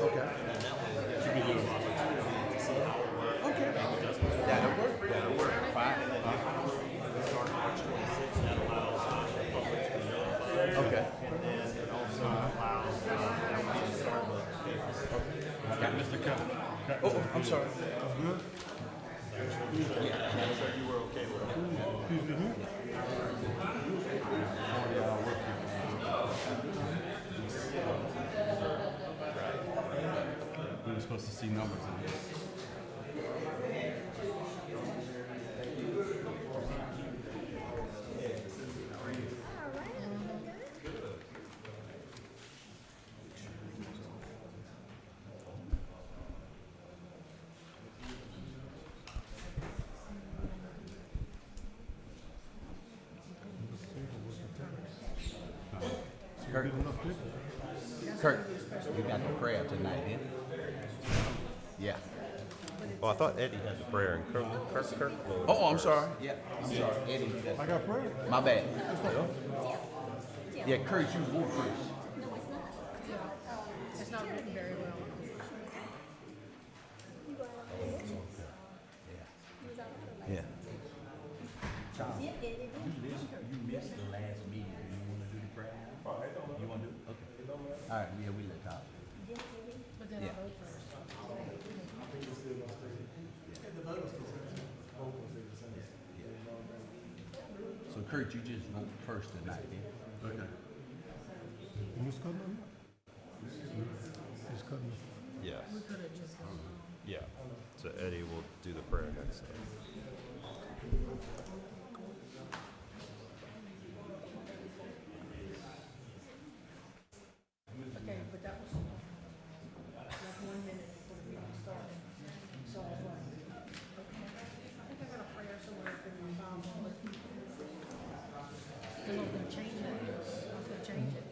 Okay. Should be doing a lot of Okay. That'll work. That'll work. Fine. start March 26th. That allows the public to be notified. Okay. And then it also allows everyone to start the papers. Mr. Cut. Oh, I'm sorry. So you were okay with it? We were supposed to see numbers in this. Kurt. Kurt, you got the prayer tonight, didn't you? Yeah. Well, I thought Eddie had the prayer and Kirk. Oh, I'm sorry. Yeah, I'm sorry. Eddie, I got prayer. my bad. Yeah, Kurt, you move first. It's not written very well. Yeah. You missed the last meeting. You want to do the prayer now? You want to do it? Okay. All right, yeah, we let Todd. But then Yeah. I vote first. So Kurt, you just vote first tonight, then? Okay. Who's cutting? Who's cutting? Yes. We could have just gone on. Yeah. So Eddie will do the prayer next time. Okay, but that was like 1 minute before the meeting started. So I was like, okay. I think I got a prayer somewhere for my phone. Because I was gonna change it. I was gonna change it.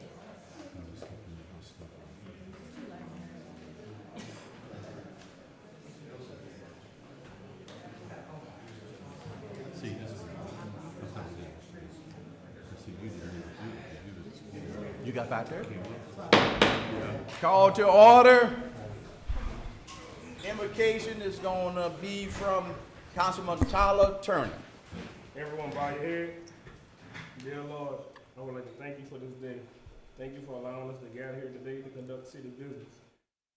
See, this is that's how it is. See, you did. You got 5:30? Call to order. Invocation is going to be from Councilman Tyler Turner. Everyone bow your head. Dear Lord, I would like to thank you for this day. Thank you for allowing us to gather here today to conduct city business.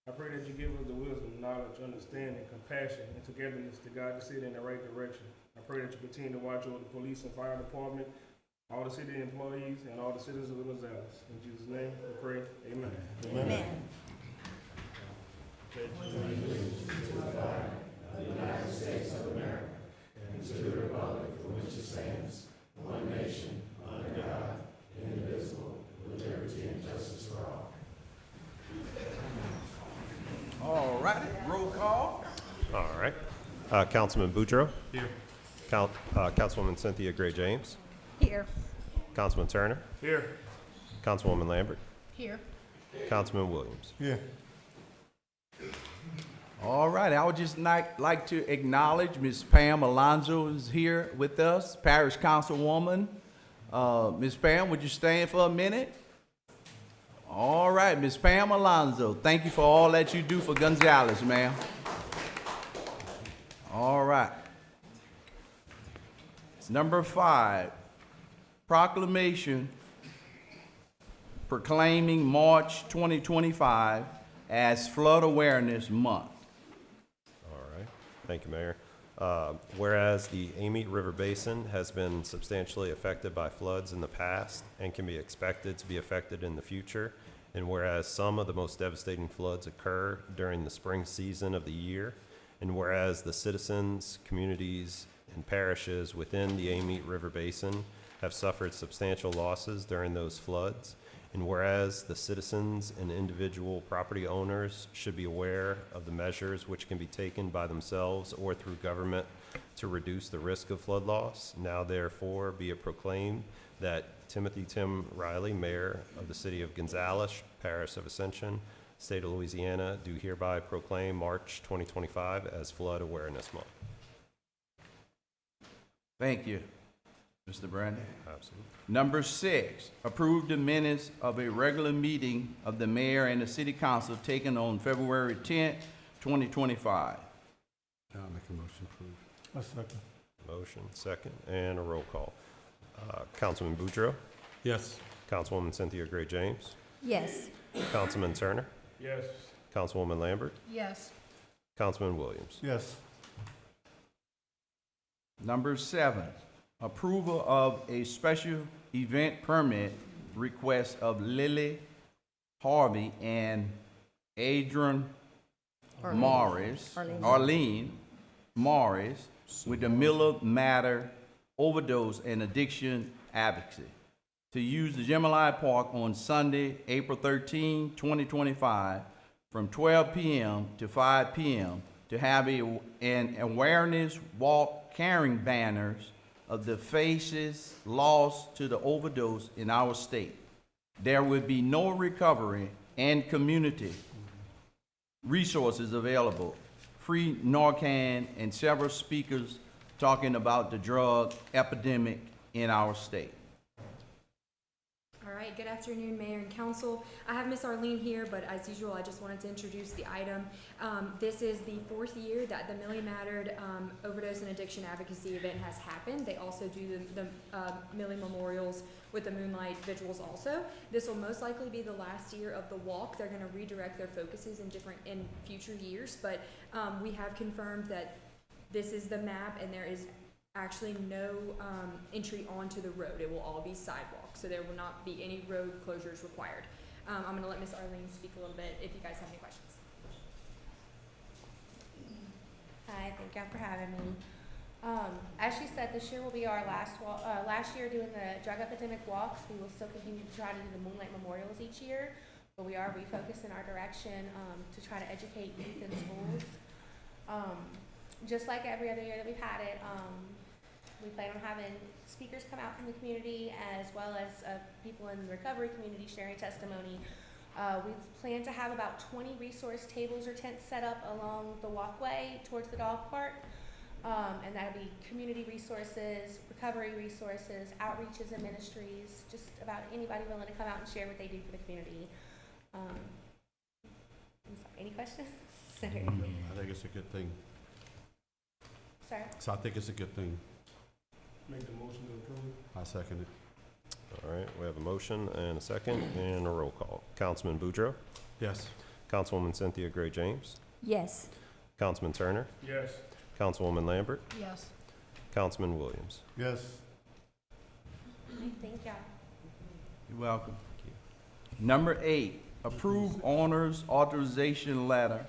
I pray that you give us the wisdom, knowledge, understanding, compassion, and togetherness to guide the city in the right direction. I pray that you continue to watch over the police and fire department, all the city employees, and all the citizens of Gonzales. In Jesus' name, we pray. Amen. Amen. All righty, roll call. All right. Councilman Boudreaux. Here. Councilwoman Cynthia Gray James. Here. Councilman Turner. Here. Councilwoman Lambert. Here. Councilman Williams. Yeah. All right, I would just like to acknowledge Ms. Pam Alonso is here with us, Parish Councilwoman. Ms. Pam, would you stand for a minute? All right, Ms. Pam Alonso, thank you for all that you do for Gonzales, ma'am. All right. Number 5, proclamation proclaiming March 2025 as Flood Awareness Month. All right. Thank you, Mayor. Whereas the Amite River Basin has been substantially affected by floods in the past and can be expected to be affected in the future, and whereas some of the most devastating floods occur during the spring season of the year, and whereas the citizens, communities, and parishes within the Amite River Basin have suffered substantial losses during those floods, and whereas the citizens and individual property owners should be aware of the measures which can be taken by themselves or through government to reduce the risk of flood loss, now therefore be it proclaimed that Timothy Tim Riley, Mayor of the City of Gonzales, Parish of Ascension, State of Louisiana, do hereby proclaim March 2025 as Flood Awareness Month. Thank you. Mr. Brandon. Absolutely. Number 6, approve the minutes of a regular meeting of the mayor and the city council taken on February 10th, 2025. I'll make a motion to approve. A second. Motion, second, and a roll call. Councilman Boudreaux, Yes. Councilwoman Cynthia Gray James, Yes. Councilman Turner, Yes. Councilwoman Lambert, Yes. Councilman Williams. Yes. Number 7, approval of a special event permit request of Lily Harvey and Adrian Arlene Morris with the Miller Matter Overdose and Addiction Advocacy to use the Gemini Park on Sunday, April 13, 2025, from 12 p.m. to 5 p.m. to have an awareness walk carrying banners of the faces lost to the overdose in our state. There will be no recovery and community resources available, free Narcan, and several speakers talking about the drug epidemic in our state. All right, good afternoon, Mayor and Council. I have Miss Arlene here, but as usual, I just wanted to introduce the item. This is the 4th year that the Millie Mattered Overdose and Addiction Advocacy event has happened. They also do the Millie Memorials with the Moonlight Vigils also. This will most likely be the last year of the walk. They're gonna redirect their focuses in future years, but we have confirmed that this is the map and there is actually no entry onto the road. It will all be sidewalk, so there will not be any road closures required. I'm gonna let Miss Arlene speak a little bit if you guys have any questions. Hi, thank y'all for having me. As she said, this year will be our last year doing the drug epidemic walks. We will still continue to try to do the Moonlight Memorials each year, but we are refocusing our direction to try to educate youth in schools. Just like every other year that we've had it, we plan on having speakers come out from the community as well as people in the recovery community sharing testimony. We plan to have about 20 resource tables or tents set up along the walkway towards the dog park. And that'll be community resources, recovery resources, outreaches and ministries, just about anybody willing to come out and share what they do for the community. I'm sorry, any questions? I think it's a good thing. Sorry. So I think it's a good thing. Make the motion to approve. I second it. All right, we have a motion and a second and a roll call. Councilman Boudreaux, Yes. Councilwoman Cynthia Gray James, Yes. Councilman Turner, Yes. Councilwoman Lambert, Yes. Councilman Williams. Yes. Thank y'all. You're welcome. Number 8, approve honors authorization letter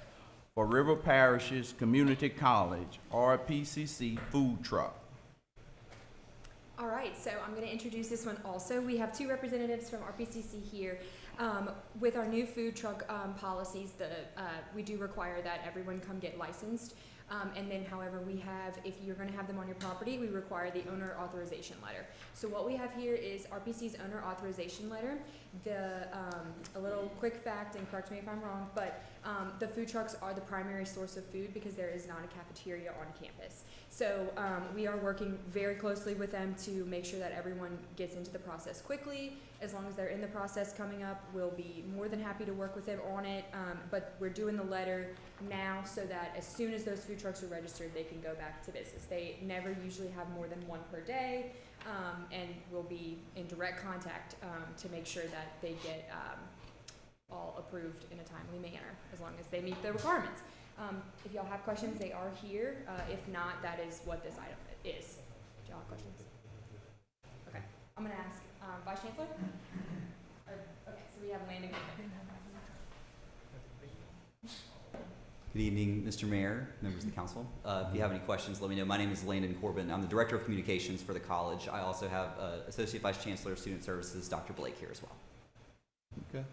for River Parishes Community College, RPCC food truck. All right, so I'm going to introduce this one also. We have 2 representatives from RPCC here. With our new food truck policies, we do require that everyone come get licensed. And then, however, if you're going to have them on your property, we require the owner authorization letter. So what we have here is RPC's owner authorization letter. A little quick fact, and correct me if I'm wrong, but the food trucks are the primary source of food because there is not a cafeteria on campus. So we are working very closely with them to make sure that everyone gets into the process quickly. As long as they're in the process coming up, we'll be more than happy to work with them on it. But we're doing the letter now so that as soon as those food trucks are registered, they can go back to business. They never usually have more than 1 per day, and we'll be in direct contact to make sure that they get all approved in a timely manner, as long as they meet the requirements. If y'all have questions, they are here. If not, that is what this item is. Do y'all have questions? Okay, I'm gonna ask Vice Chancellor? Okay, so we have Landon. Good evening, Mr. Mayor, members of the council. If you have any questions, let me know. My name is Landon Corbin. I'm the Director of Communications for the college. I also have Associate Vice Chancellor of Student Services, Dr. Blake, here as well. Okay.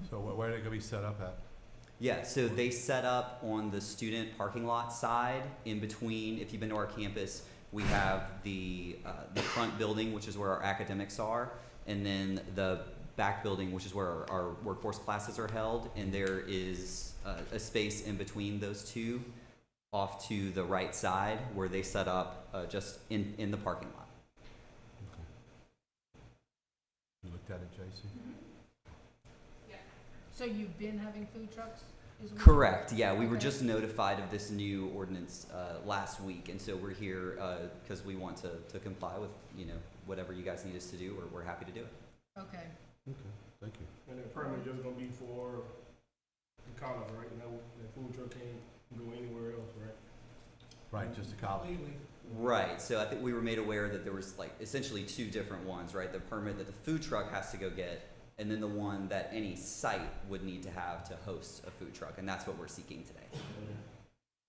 So where are they gonna be set up at? Yeah, so they set up on the student parking lot side in between. If you've been to our campus, we have the front building, which is where our academics are, and then the back building, which is where our workforce classes are held, and there is a space in between those two off to the right side where they set up just in the parking lot. looked at it, J.C. So you've been having food trucks? is what- Correct, yeah, we were Okay. just notified of this new ordinance, last week, and so we're here, because we want to comply with, you know, whatever you guys need us to do, we're happy to do it. Okay. Okay, thank you. And that permit just gonna be for the college, right? No, the food truck can't go anywhere else, right? Right, just a college. Right, so I think we were made aware that there was like essentially two different ones, right? The permit that the food truck has to go get, and then the one that any site would need to have to host a food truck, and that's what we're seeking today.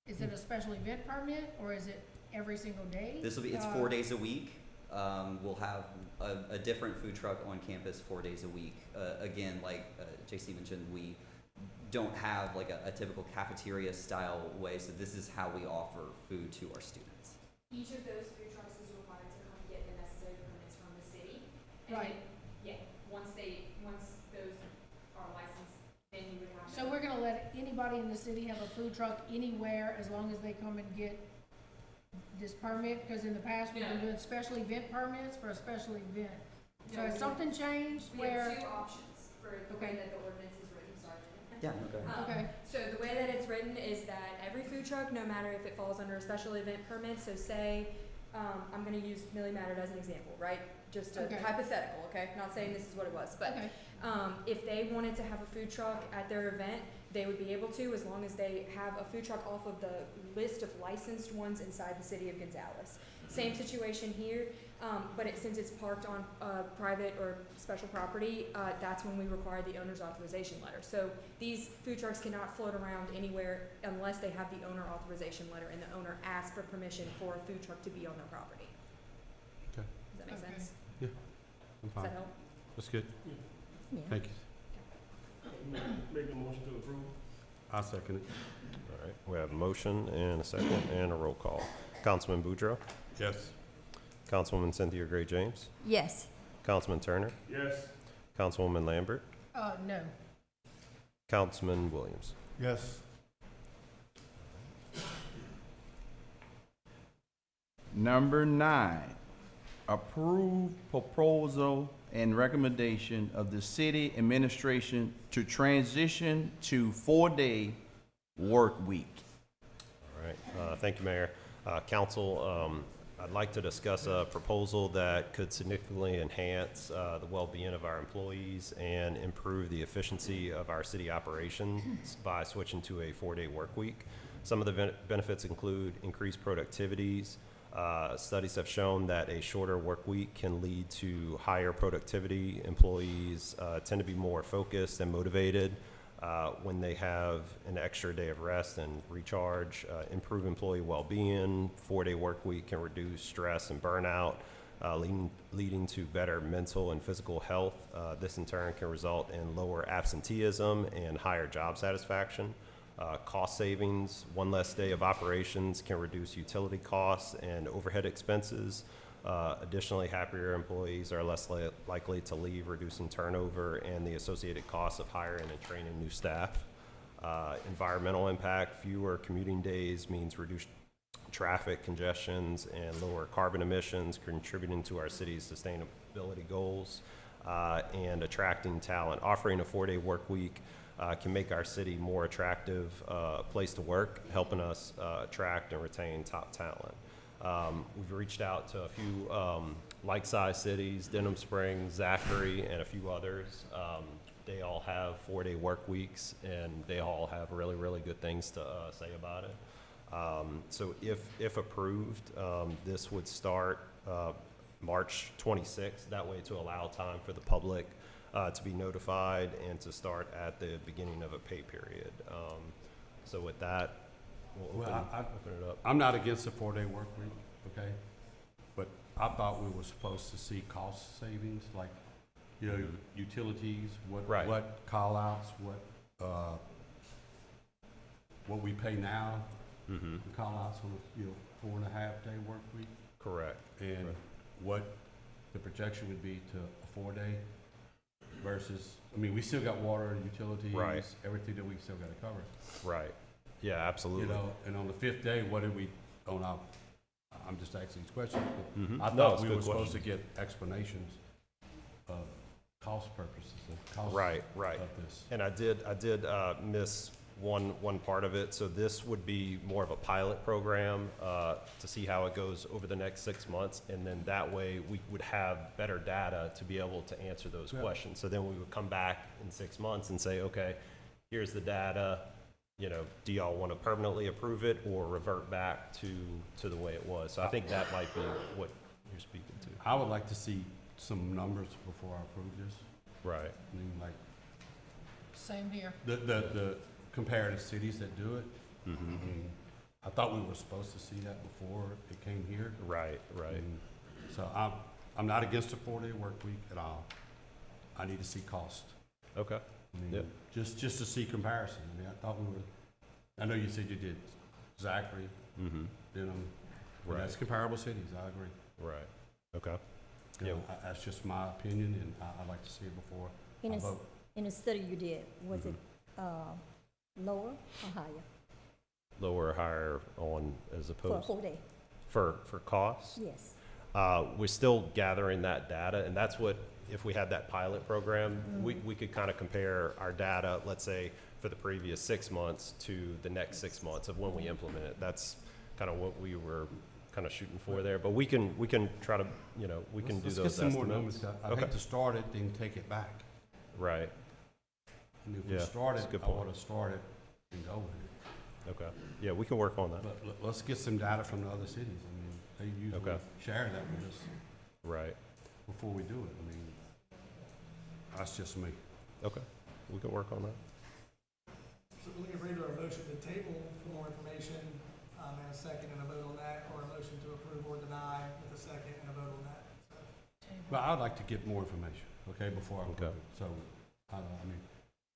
Is it a special event permit or is it every single day? This will be, it's 4 days a week. We'll have a different food truck on campus 4 days a week. Again, like JC mentioned, we don't have like a typical cafeteria style way, so this is how we offer food to our students. Each of those food trucks is required to come get the necessary permits from the city. And Right. then, yeah, once those are licensed, then you would have. So we're gonna let anybody in the city have a food truck anywhere as long as they come and get this permit? Because in the past, we've been No. doing special event permits for a special event. So No, has we- something changed We have where, two options for the way Okay. that the ordinance is written, sorry. Yeah, okay. Okay. So the way that it's written is that every food truck, no matter if it falls under a special event permit, so say, I'm gonna use Millie Matterd as an example, right? Just a Okay. hypothetical, okay? Not saying this is what it was, but okay, if they wanted to have a food truck at their event, they would be able to, as long as they have a food truck off of the list of licensed ones inside the city of Gonzales. Same situation here, but since it's parked on private or special property, that's when we require the owner's authorization letter. So these food trucks cannot float around anywhere unless they have the owner authorization letter and the owner asks for permission for a food truck to be on their property. Okay. Does that make Okay. sense? I'm Does fine. that help? That's good. Yeah. Thank you. Make a motion to approve. I'll second it. All right, we have a motion and a second and a roll call. Councilman Boudreaux, Yes. Councilwoman Cynthia Gray James, Yes. Councilman Turner, Yes. Councilwoman Lambert, no. Councilman Williams. Yes. Number 9, approve proposal and recommendation of the city administration to transition to 4-day work week. All right, thank you, Mayor. Council, I'd like to discuss a proposal that could significantly enhance the well-being of our employees and improve the efficiency of our city operations by switching to a 4-day work week. Some of the benefits include increased productivities. Studies have shown that a shorter work week can lead to higher productivity. Employees tend to be more focused and motivated when they have an extra day of rest and recharge. Improve employee well-being. 4-day work week can reduce stress and burnout, leading to better mental and physical health. This in turn can result in lower absenteeism and higher job satisfaction. Cost savings, 1 less day of operations can reduce utility costs and overhead expenses. Additionally, happier employees are less likely to leave, reducing turnover and the associated costs of hiring and training new staff. Environmental impact, fewer commuting days means reduced traffic congestions and lower carbon emissions, contributing to our city's sustainability goals, and attracting talent. Offering a 4-day work week can make our city more attractive place to work, helping us attract and retain top talent. We've reached out to a few like-sized cities, Denham Springs, Zachary, and a few others. They all have 4-day work weeks, and they all have really, really good things to say about it. So if approved, this would start March 26th, that way to allow time for the public to be notified and to start at the beginning of a pay period. So with that, we'll Well, open it up. I'm not against a 4-day work week, okay? But I thought we were supposed to see cost savings, like, you know, utilities, Right. what call-outs, what we pay now, Mm-hmm. the call-outs on a 4.5-day work week, Correct. and Right. what the projection would be to a 4-day versus, I mean, we still got water, utilities, Right. everything that we still gotta cover. Right. Yeah, absolutely. You know, and on the 5th day, what did we, I'm just asking these questions, but Mhm. I No, thought it's a we good were supposed to question. get explanations of cost purposes, the cost Right, right. of this. And I did miss one part of it. So this would be more of a pilot program to see how it goes over the next 6 months. And then that way we would have better data to be able to answer those Yeah. questions. So then we would come back in 6 months and say, okay, here's the data. You know, do y'all want to permanently approve it or revert back to the way it was? So I think that might be what you're speaking to. I would like to see some numbers before I approve this. Right. I mean, like, Same here. the comparative cities that do it. I Mm-hmm. mean, I thought we were supposed to see that before it came here. Right, right. And so I'm not against a 4-day work week at all. I need to see cost. Okay. I mean, Yep. just to see comparison. I mean, I thought we were, I know you said you did Zachary, Mm-hmm. Denham. Right. That's comparable cities, I agree. Right. Okay. You Yeah. know, That's just my opinion, and I'd like to see it before In I a, s- vote. in the study you did, was it Mm-hmm. lower or higher Lower or higher on as for a opposed full day? for costs? Yes. We're still gathering that data, and that's what, if we had that pilot program, we could kind of compare our data, let's say, for the previous 6 months to the next 6 months of when we implement it. That's kind of what we were kind of shooting for there, but we can try to, you know, we can do Let's those get some more numbers. estimates. I Okay. hate to start it, then take it back. Right, And if Yeah, we start that's it, a good I point. want to start it and go with it. okay. Yeah, we can work on that. But let's get some data from the other cities. I mean, they usually Okay. share that with us Right, before we do it. I mean, that's just me. okay. We can work on that. So we're looking for either a motion to table for more information, and a second and a vote on that, or a motion to approve or deny with a second and a vote on that. So, But I'd like to get more information, okay, before I approve Okay. it. So, I mean,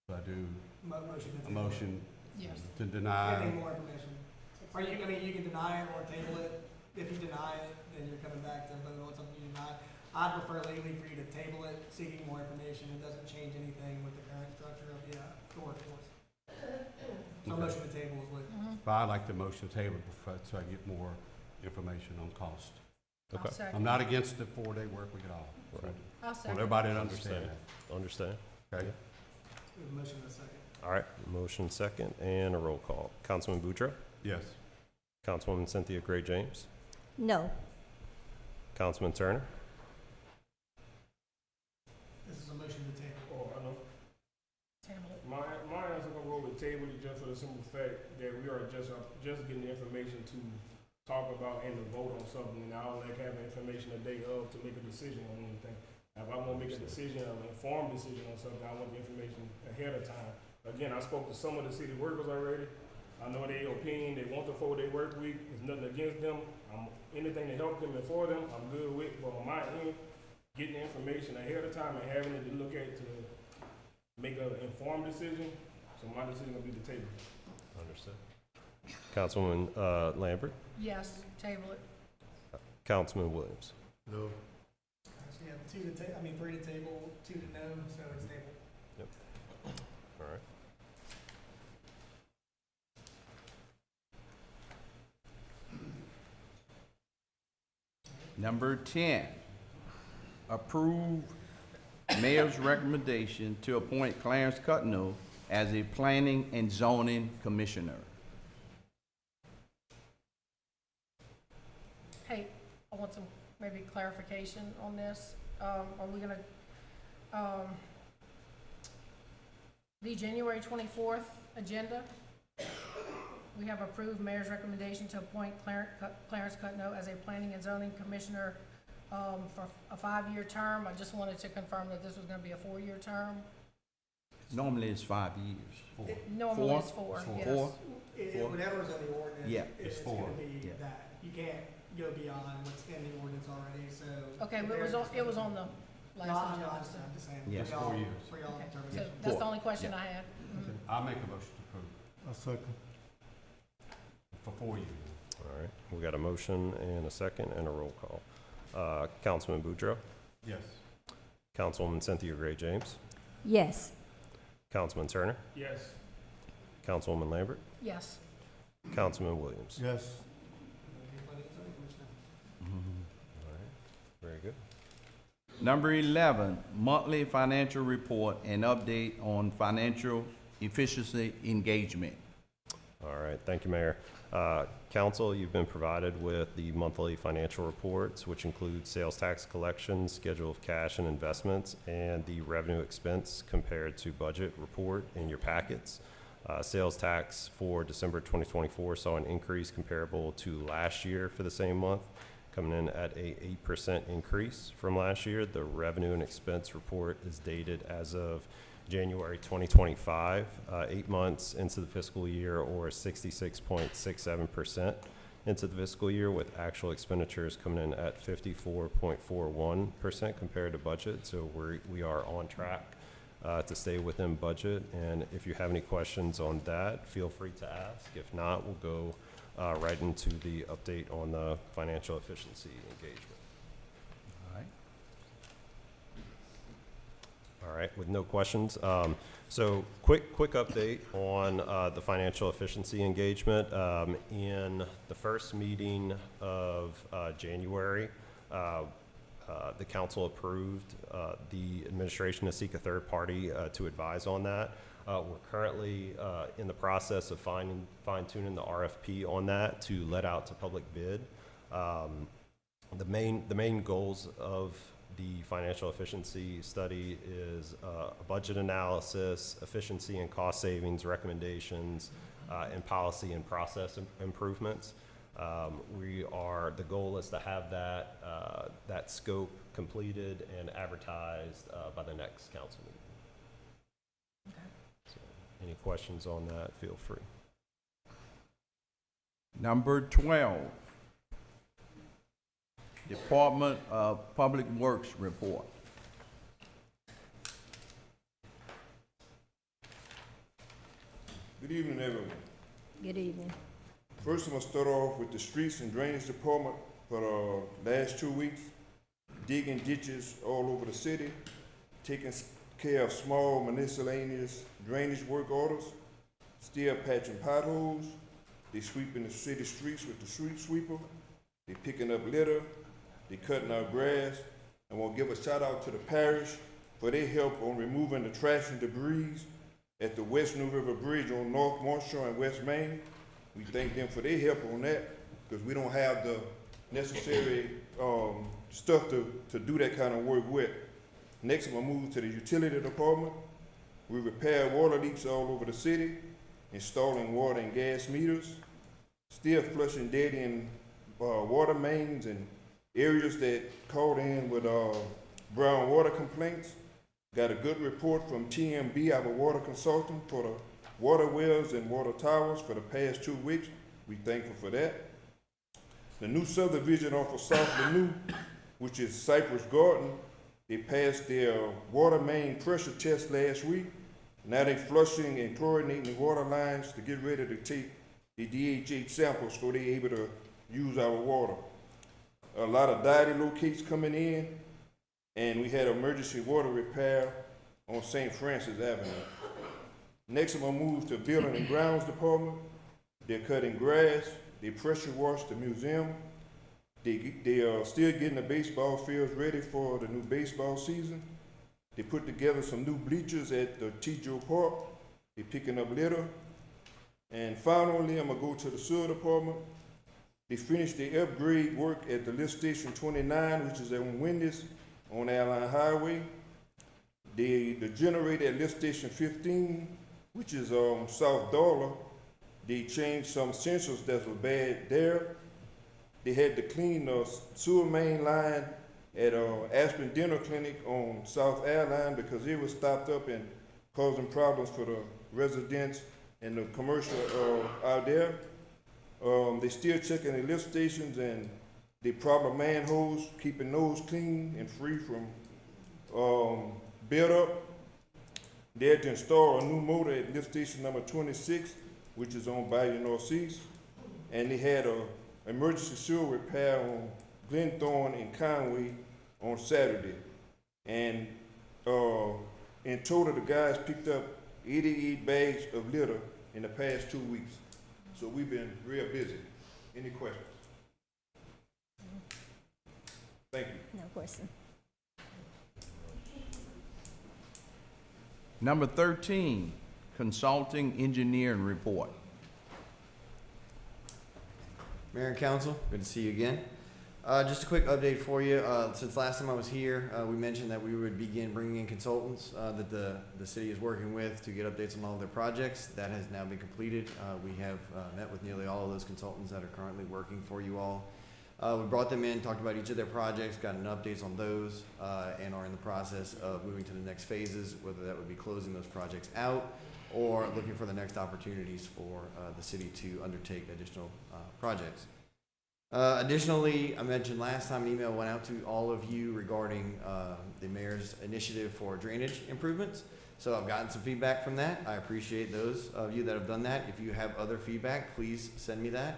so I do motion to a table. motion Yes. to Pending deny. more information. Or you, I mean, you can deny it or table it. If you deny it, then you're coming back to vote on something you deny. I'd prefer legally for you to table it, seeking more information. It doesn't change anything with the current structure of the workforce. So Okay. motion to table is what. But I'd like the motion table before, so I get more information on cost. Okay. I'm not against the 4-day work week at all. So Right. I'll I want second. everybody to understand Understand? that, okay? We have a motion and a second. All right, motion second and a roll call. Councilman Boudreaux? Yes. Councilwoman Cynthia Gray James? No. Councilman Turner? This is a motion to table. Oh, I know. Table it. My answer gonna go with table it just for the simple fact that we are just getting the information to talk about and to vote on something, and I don't like having information the day of to make a decision on anything. If I'm gonna make a decision, an informed decision on something, I want the information ahead of time. Again, I spoke to some of the city workers already. I know their opinion, they want the 4-day work week, it's nothing against them. Anything to help them and for them, I'm good with, but on my end, getting the information ahead of time and having it to look at to make an informed decision, so my decision will be the table. Understood. Councilwoman Lambert? Yes, table it. Councilman Williams? No. So you have 3 to table, 2 to no, so it's tabled. All right. Number 10, approve mayor's recommendation to appoint Clarence Cutno as a planning and zoning commissioner. Hey, I want some maybe clarification on this. Are we gonna, the January 24th agenda, we have approved mayor's recommendation to appoint Clarence Cutno as a planning and zoning commissioner for a 5-year term. I just wanted to confirm that this was gonna be a 4-year term. Normally it's 5 years. Normally it's 4, yes. 4? Whatever's in the ordinance. Yeah. It's It's gonna 4. be Yeah. that. You can't go beyond what's in the ordinance already, so. Okay, but it was on the No, last I'm agenda. not, so- I'm just saying. Yeah. for It's y'all- 4 years. For y'all Okay, so determination. that's the Four. only question Yeah. I had. Mhm. I'll make a motion to approve A second. for 4 years. All right, we got a motion and a second and a roll call. Councilman Boudreaux? Yes. Councilwoman Cynthia Gray James? Yes. Councilman Turner? Yes. Councilwoman Lambert? Yes. Councilman Williams? Yes. All right, very good. Number 11, monthly financial report and update on financial efficiency engagement. All right, thank you, Mayor. Council, you've been provided with the monthly financial reports, which include sales tax collections, schedule of cash and investments, and the revenue expense compared to budget report in your packets. Sales tax for December 2024 saw an increase comparable to last year for the same month, coming in at a 8% increase from last year. The revenue and expense report is dated as of January 2025, 8 months into the fiscal year, or 66.67% into the fiscal year, with actual expenditures coming in at 54.41% compared to budget. So we are on track to stay within budget. And if you have any questions on that, feel free to ask. If not, we'll go right into the update on the financial efficiency engagement. All right, with no questions. So quick update on the financial efficiency engagement. In the first meeting of January, the council approved the administration to seek a third party to advise on that. We're currently in the process of fine-tuning the RFP on that to let out to public bid. The main goals of the financial efficiency study is a budget analysis, efficiency and cost savings recommendations, and policy and process improvements. The goal is to have that scope completed and advertised by the next council meeting. Okay. So, any questions on that, feel free. Number 12, Department of Public Works report. Good evening, everyone. Good evening. First, I'm gonna start off with the streets and drainage department for the last 2 weeks, digging ditches all over the city, taking care of small miscellaneous drainage work orders, still patching potholes, they sweeping the city streets with the street sweeper, they picking up litter, they cutting out grass. I want to give a shout out to the parish for their help on removing the trash and debris at the West New River Bridge on North Marshall and West Main. We thank them for their help on that, because we don't have the necessary stuff to do that kind of work with. Next, I'm gonna move to the utility department. We repair water leaks all over the city, installing water and gas meters, still flushing dead end water mains and areas that called in with brown water complaints. Got a good report from TMB, our water consultant, for the water wells and water towers for the past 2 weeks. We thankful for that. The new subdivision off of South Lanu, which is Cypress Garden, they passed their water main pressure test last week. Now they're flushing and chlorinating the water lines to get ready to take the DHH samples so they're able to use our water. A lot of dieting locates coming in, and we had emergency water repair on St. Francis Avenue. Next, I'm gonna move to Building and Grounds Department. They're cutting grass, they pressure wash the museum. They are still getting the baseball fields ready for the new baseball season. They put together some new bleachers at the T. Joe Park. They're picking up litter. And finally, I'm gonna go to the sewer department. They finished the upgrade work at the lift station 29, which is on Wendy's on Airline Highway. The generator at lift station 15, which is South Dollar, they changed some sensors that were bad there. They had to clean the sewer main line at Aspen Dental Clinic on South Airline because it was stopped up and causing problems for the residents and the commercial out there. They still checking the lift stations and the problem manholes, keeping those clean and free from build up. They had to install a new motor at lift station number 26, which is on Bayou Northeast. And they had a emergency sewer repair on Glenthorne and Conway on Saturday. And in total, the guys picked up 88 bags of litter in the past 2 weeks. So we've been real busy. Any questions? Thank you. No question. Number 13, consulting engineering report. Mayor and council, good to see you again. Just a quick update for you. Since last time I was here, we mentioned that we would begin bringing in consultants that the city is working with to get updates on all of their projects. That has now been completed. We have met with nearly all of those consultants that are currently working for you all. We brought them in, talked about each of their projects, gotten updates on those, and are in the process of moving to the next phases, whether that would be closing those projects out or looking for the next opportunities for the city to undertake additional projects. Additionally, I mentioned last time an email went out to all of you regarding the mayor's initiative for drainage improvements. So I've gotten some feedback from that. I appreciate those of you that have done that. If you have other feedback, please send me that.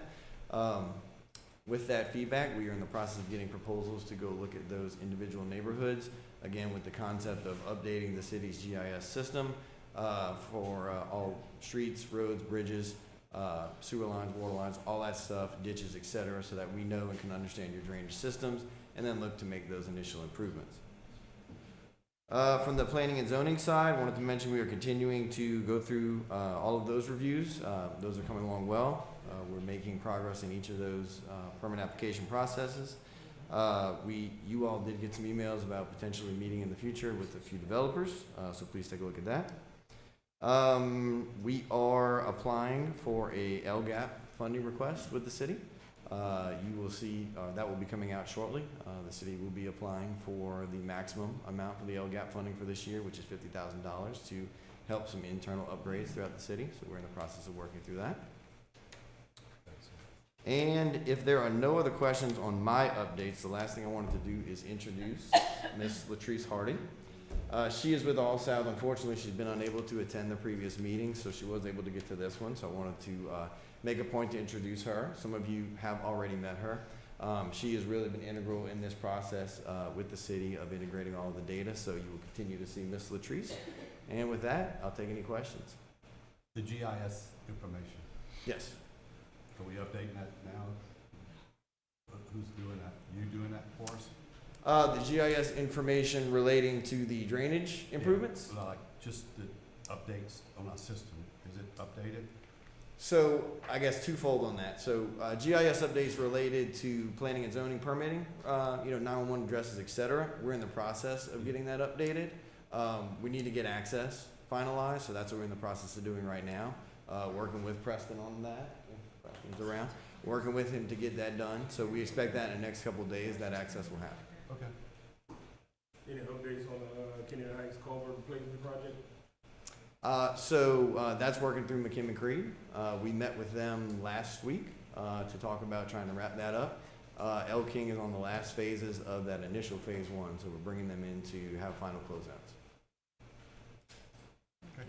With that feedback, we are in the process of getting proposals to go look at those individual neighborhoods, again with the concept of updating the city's GIS system for all streets, roads, bridges, sewer lines, water lines, all that stuff, ditches, etc., so that we know and can understand your drainage systems, and then look to make those initial improvements. From the planning and zoning side, I wanted to mention we are continuing to go through all of those reviews. Those are coming along well. We're making progress in each of those permit application processes. You all did get some emails about potentially meeting in the future with a few developers, so please take a look at that. We are applying for a LGAP funding request with the city. You will see that will be coming out shortly. The city will be applying for the maximum amount for the LGAP funding for this year, which is $50,000 to help some internal upgrades throughout the city. So we're in the process of working through that. And if there are no other questions on my updates, the last thing I wanted to do is introduce Ms. Latrice Harding. She is with All South. Unfortunately, she's been unable to attend the previous meeting, so she was able to get to this one. So I wanted to make a point to introduce her. Some of you have already met her. She has really been integral in this process with the city of integrating all of the data. So you will continue to see Ms. Latrice. And with that, I'll take any questions. The GIS information, Yes. are we updating that now? Who's doing that? You doing that for us? The GIS information relating to the drainage improvements? Yeah, like just the updates on our system, is it updated? So I guess twofold on that. So GIS updates related to planning and zoning permitting, 911 addresses, et cetera. We're in the process of getting that updated. We need to get access finalized, so that's what we're in the process of doing right now. Working with Preston on that, if Preston's around. Working with him to get that done. So we expect that in the next couple of days, that access will happen. Okay. Any updates on the Kenyon Heights culvert replacement project? That's working through McKim & Creed. We met with them last week to talk about trying to wrap that up. El King is on the last phases of that initial phase one, so we're bringing them in to have final closeouts. Okay.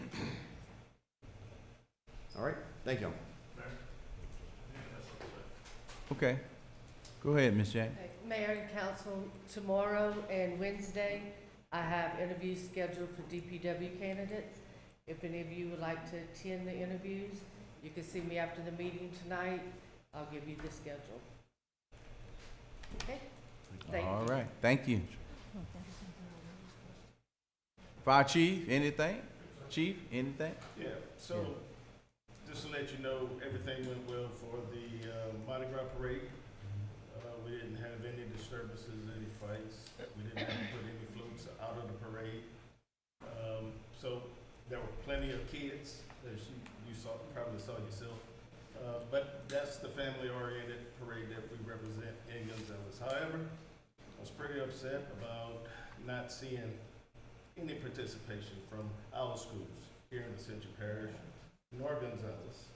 All right, thank you. Okay. Go ahead, Ms. Jack. Mayor and council, tomorrow and Wednesday, I have interviews scheduled for DPW candidates. If any of you would like to attend the interviews, you can see me after the meeting tonight. I'll give you the schedule. Okay? Thank you. All right, thank you. Fire Chief, anything? Chief, anything? Yeah, so just to let you know, everything went well for the Mardi Gras parade. We didn't have any disturbances, any fights. We didn't have to put any floats out of the parade. So there were plenty of kids, as you probably saw yourself. But that's the family-oriented parade that we represent in Gonzales. However, I was pretty upset about not seeing any participation from our schools here in the Central Parish, nor Gonzales.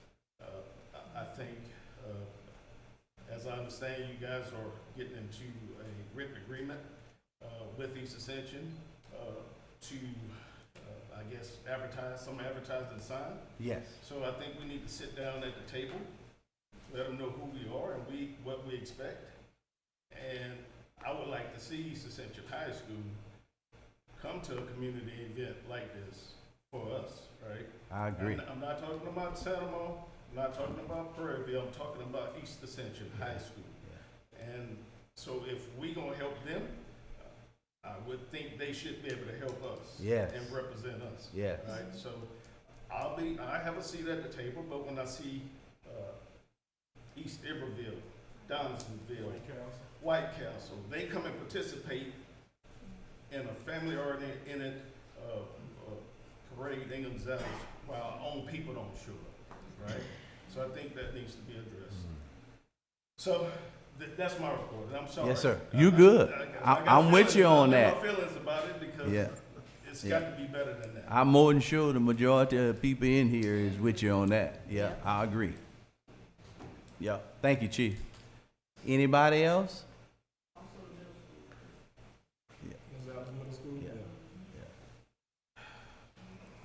I think, as I understand, you guys are getting into a written agreement with East Ascension to, I guess, some advertising sign. Yes. So I think we need to sit down at the table, let them know who we are and what we expect. And I would like to see East Ascension High School come to a community event like this for us, right? I agree. I'm not talking about Sanamo, I'm not talking about Prairie View, I'm talking about East Ascension High School. And so if we gonna help them, I would think they should be able to help us. Yes. And represent us. Yes. Right, so I have a seat at the table, but when I see, East Iberville, Donaldsonville, White Castle, they come and participate in a family-oriented, parade in Gonzales, while our own people don't show up, right? So I think that needs to be addressed. So, that's my report, and I'm sorry. Yes, sir. You good. I got I'm with you on feelings. I that. got my feelings about it because Yeah. it's Yeah. got to be better than that. I'm more than sure the majority of the people in here is with you on that. Yeah, I agree. Yeah, thank you, Chief. Anybody else?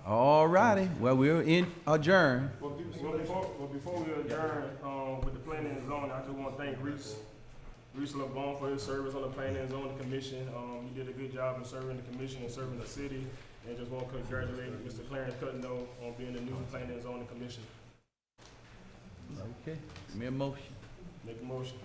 All righty, well, we're in adjourn. Well, before we adjourn, with the planning and zoning, I just want to thank Reese LeBon for his service on the planning and zoning commission. He did a good job in serving the commission and serving the city. And just want to congratulate Mr. Clarence Cutno on being the new planning and zoning commissioner. Okay, give me a motion. Make a motion.